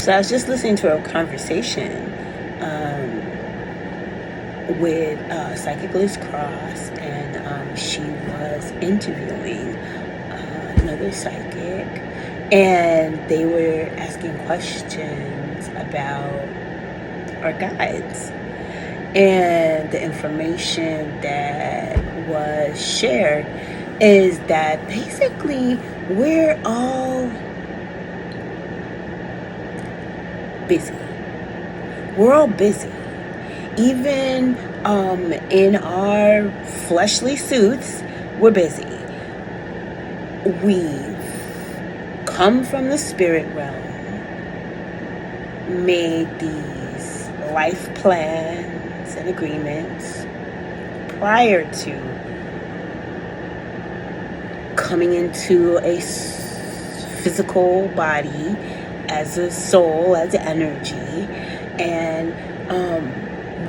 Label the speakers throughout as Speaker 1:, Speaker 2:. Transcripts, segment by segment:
Speaker 1: So I was just listening to a conversation with Psychic Liz Cross, and she was interviewing another psychic, and they were asking questions about our guides. And the information that was shared is that basically we're all busy. We're all busy. Even in our fleshly suits, we're busy. We've come from the spirit realm, made these life plans and agreements prior to coming into a physical body as a soul, as energy, and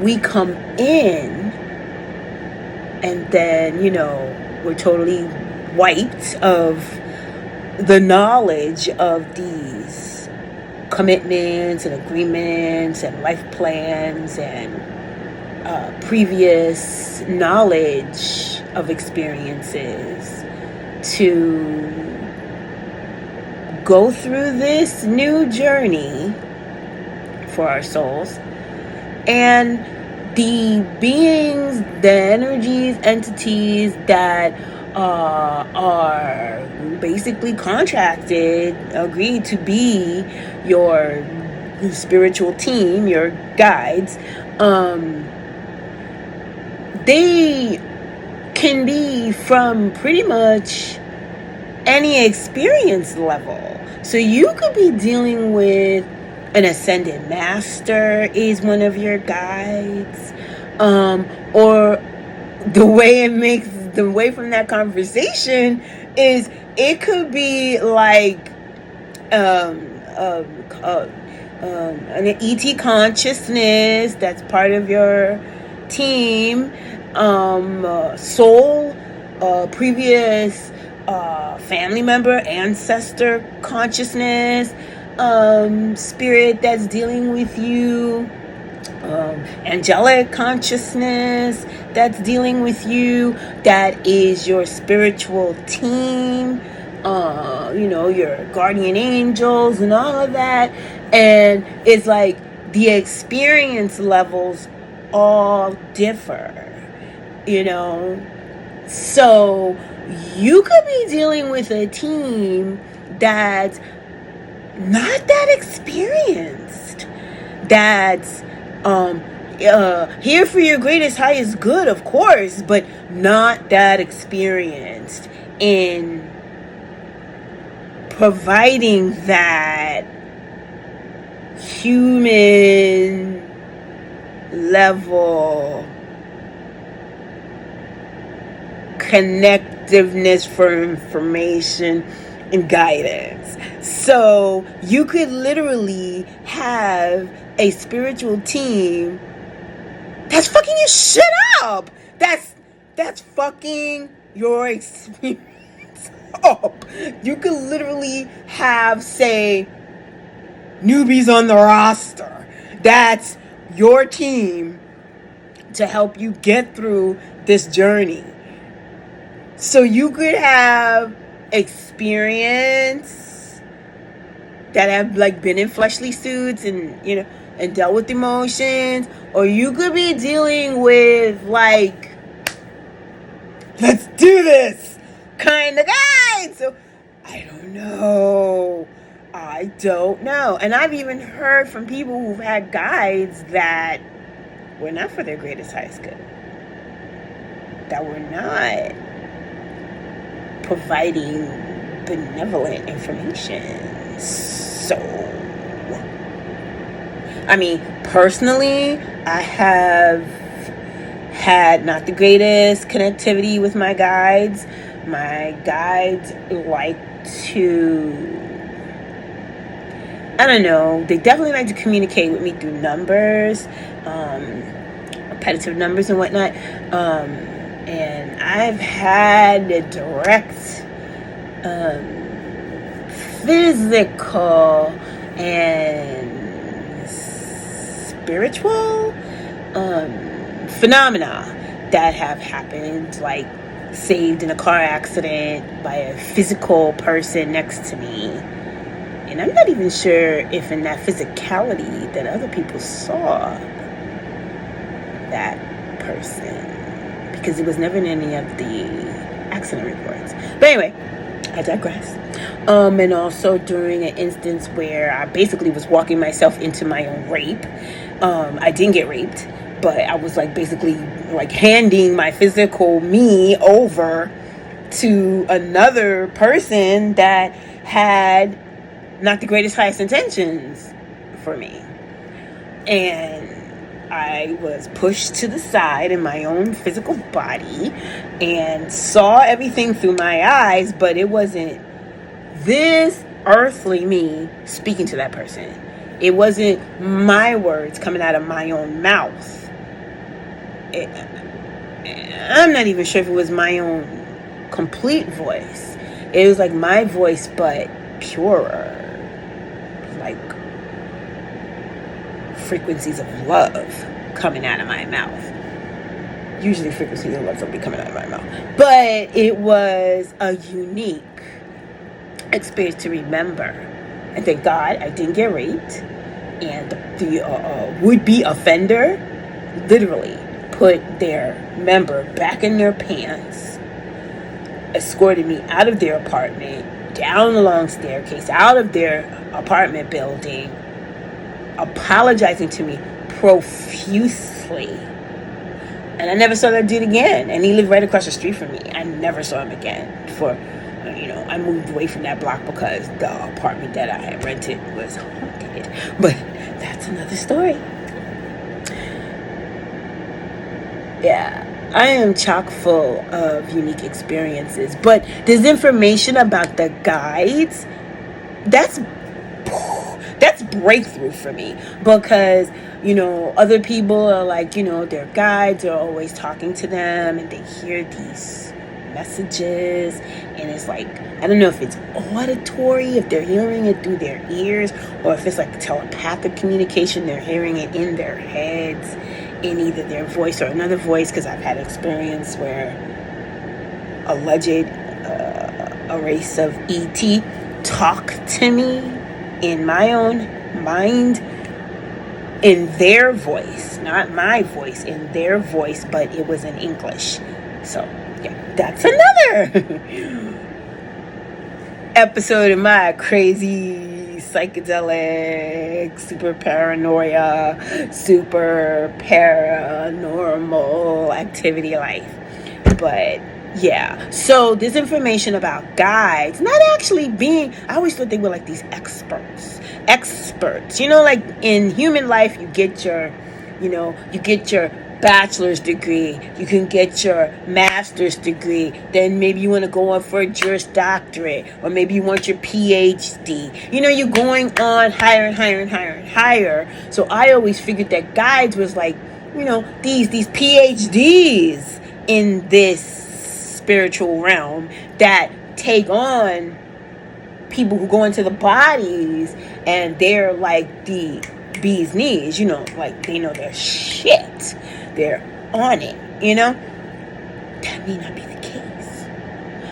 Speaker 1: we come in, and then we're totally wiped of the knowledge of these commitments and agreements and life plans and previous knowledge of experiences to go through this new journey for our souls. And the beings, the energies, entities that are basically contracted, agreed to be your spiritual team, your guides, they can be from pretty much any experience level. So you could be dealing with an ascended master is one of your guides, or the way from that conversation is it could be like an ET consciousness that's part of your team, soul, previous family member, ancestor consciousness, spirit that's dealing with you, angelic consciousness that's dealing with you, that is your spiritual team, your guardian angels and all of that. And it's like the experience levels all differ, so you could be dealing with a team that's not that experienced, that's here for your greatest highest good, of course, but not that experienced in providing that human level connectiveness for information and guidance. So you could literally have a spiritual team that's fucking your shit up. That's fucking your experience up. You could literally have, say, newbies on the roster. That's your team to help you get through this journey. So you could have experience that have been in fleshly suits and and dealt with emotions, or you could be dealing with let's do this kind of guy. So I don't know. And I've even heard from people who've had guides that were not for their greatest highest good, that were not providing benevolent information. So, personally, I have had not the greatest connectivity with my guides. My guides like to, they definitely like to communicate with me through numbers, repetitive numbers and whatnot. And I've had a direct physical and spiritual phenomena that have happened, like saved in a car accident by a physical person next to me. And I'm not even sure if in that physicality that other people saw that person, because it was never in any of the accident reports. But anyway, I digress. And also during an instance where I basically was walking myself into my own rape. I didn't get raped, but I was like basically like handing my physical me over to another person that had not the greatest, highest intentions for me. And I was pushed to the side in my own physical body and saw everything through my eyes, but it wasn't this earthly me speaking to that person. It wasn't my words coming out of my own mouth. I'm not even sure if it was my own complete voice. It was like my voice, but purer. Like frequencies of love coming out of my mouth. Usually frequencies of love don't be coming out of my mouth. But it was a unique experience to remember. And thank God I didn't get raped. And the would-be offender literally put their member back in their pants, escorted me out of their apartment, down the long staircase, out of their apartment building, apologizing to me profusely. And I never saw that dude again. And he lived right across the street from me. I never saw him again. I moved away from that block because the apartment that I had rented was haunted. But that's another story. Yeah, I am chock full of unique experiences. But this information about the guides, that's breakthrough for me, because other people are like, their guides are always talking to them and they hear these messages, and it's like, I don't know if it's auditory, if they're hearing it through their ears, or if it's like telepathic communication, they're hearing it in their heads in either their voice or another voice, because I've had experience where alleged a race of ET talked to me in my own mind in their voice, not my voice, in their voice, but it was in English. So yeah, that's another episode of my crazy psychedelic super paranoia, super paranormal activity life. But yeah, so this information about guides not actually being, I always thought they were like these experts, like in human life, you get your bachelor's degree, you can get your master's degree, then maybe you want to go on for a Juris Doctorate, or maybe you want your PhD. You're going on higher and higher and higher and higher. So I always figured that guides was like, these PhDs in this spiritual realm that take on people who go into the bodies, and they're like the bee's knees, like they know their shit. They're on it, That may not be the case.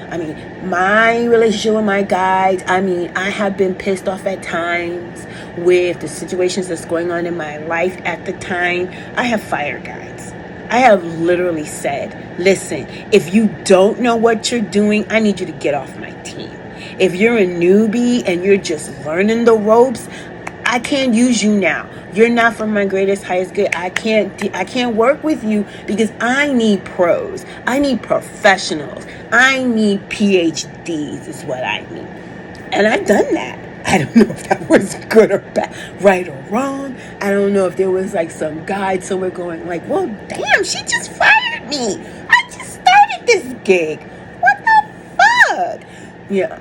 Speaker 1: I mean, my relationship with my guides, I have been pissed off at times with the situations that's going on in my life at the time. I have fire guides. I have literally said, listen, if you don't know what you're doing, I need you to get off my team. If you're a newbie and you're just learning the ropes, I can't use you now. You're not for my greatest, highest good. I can't work with you, because I need pros. I need professionals. I need PhDs is what I need. And I've done that. I don't know if that was good or bad, right or wrong. I don't know if there was like some guide somewhere going like, well, damn, she just fired me. I just started this gig. What the fuck? Yeah.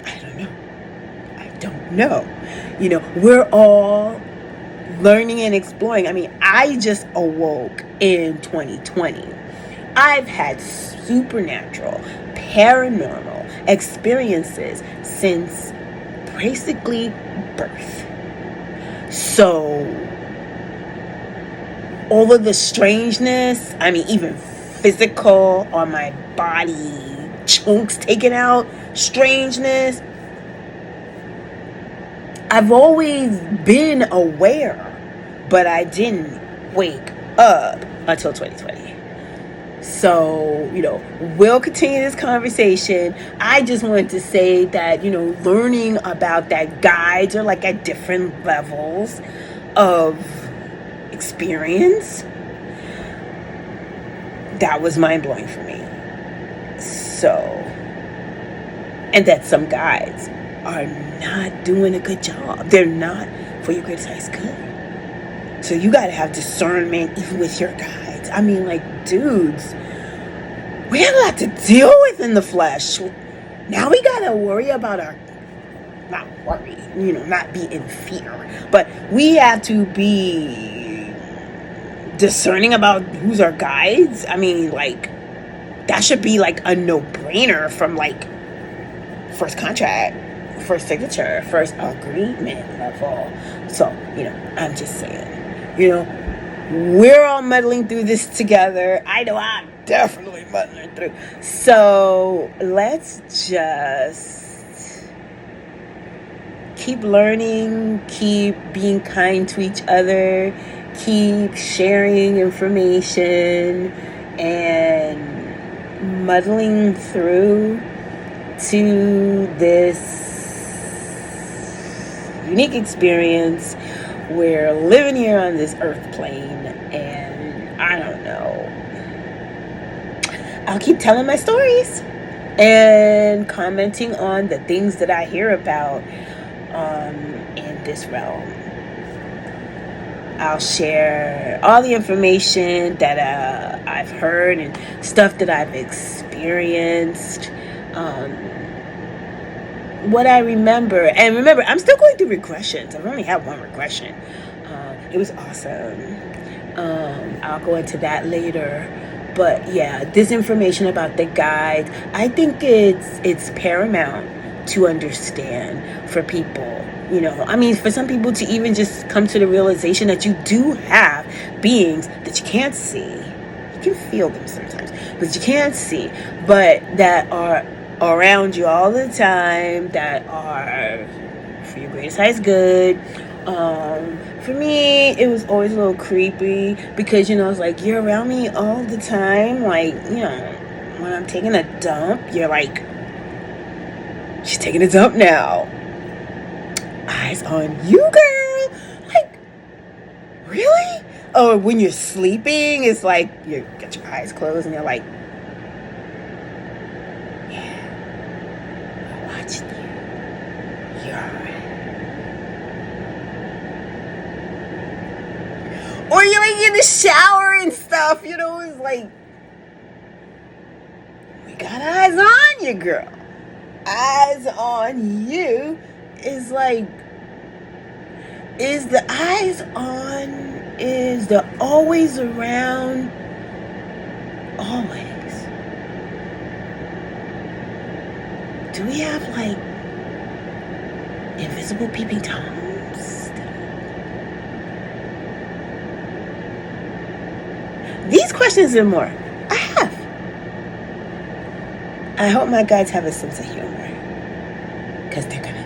Speaker 1: I don't know. We're all learning and exploring. I just awoke in 2020. I've had supernatural, paranormal experiences since basically birth. So all of the strangeness, I mean, even physical on my body, chunks taken out, strangeness, I've always been aware, but I didn't wake up until 2020. So, we'll continue this conversation. I just wanted to say that, learning about that guides are like at different levels of experience. That was mind-blowing for me. So, and that some guides are not doing a good job. They're not for your greatest highest good. So you got to have discernment even with your guides. I mean, like, dudes, we have a lot to deal with in the flesh. Now we got to worry about not worry, not be in fear, but we have to be discerning about who's our guides. I mean, like, that should be like a no-brainer from like first contract, first signature, first agreement level. So, I'm just saying, we're all muddling through this together. I know I'm definitely muddling through. So let's just keep learning, keep being kind to each other, keep sharing information, and muddling through to this unique experience. We're living here on this earth plane, and I don't know. I'll keep telling my stories and commenting on the things that I hear about in this realm. I'll share all the information that I've heard and stuff that I've experienced. What I remember, and remember, I'm still going through regressions. I've only had one regression. It was awesome. I'll go into that later. But yeah, this information about the guide, I think it's paramount to understand for people. I mean, for some people to even just come to the realization that you do have beings that you can't see. You can feel them sometimes, but you can't see, but that are around you all the time, that are for your greatest highest good. For me, it was always a little creepy because, it's like, you're around me all the time. Like, when I'm taking a dump, you're like, she's taking a dump now. Eyes on you, girl. Like, really? Or when you're sleeping, it's like you got your eyes closed and you're like, yeah, I'm watching you. You're alright. Or you're like in the shower and stuff, it's like, we got eyes on you, girl. Eyes on you is like, is the eyes on, is the always around, always? Do we have like invisible peeping toms? These questions and more I have. I hope my guides have a sense of humor, because they're gonna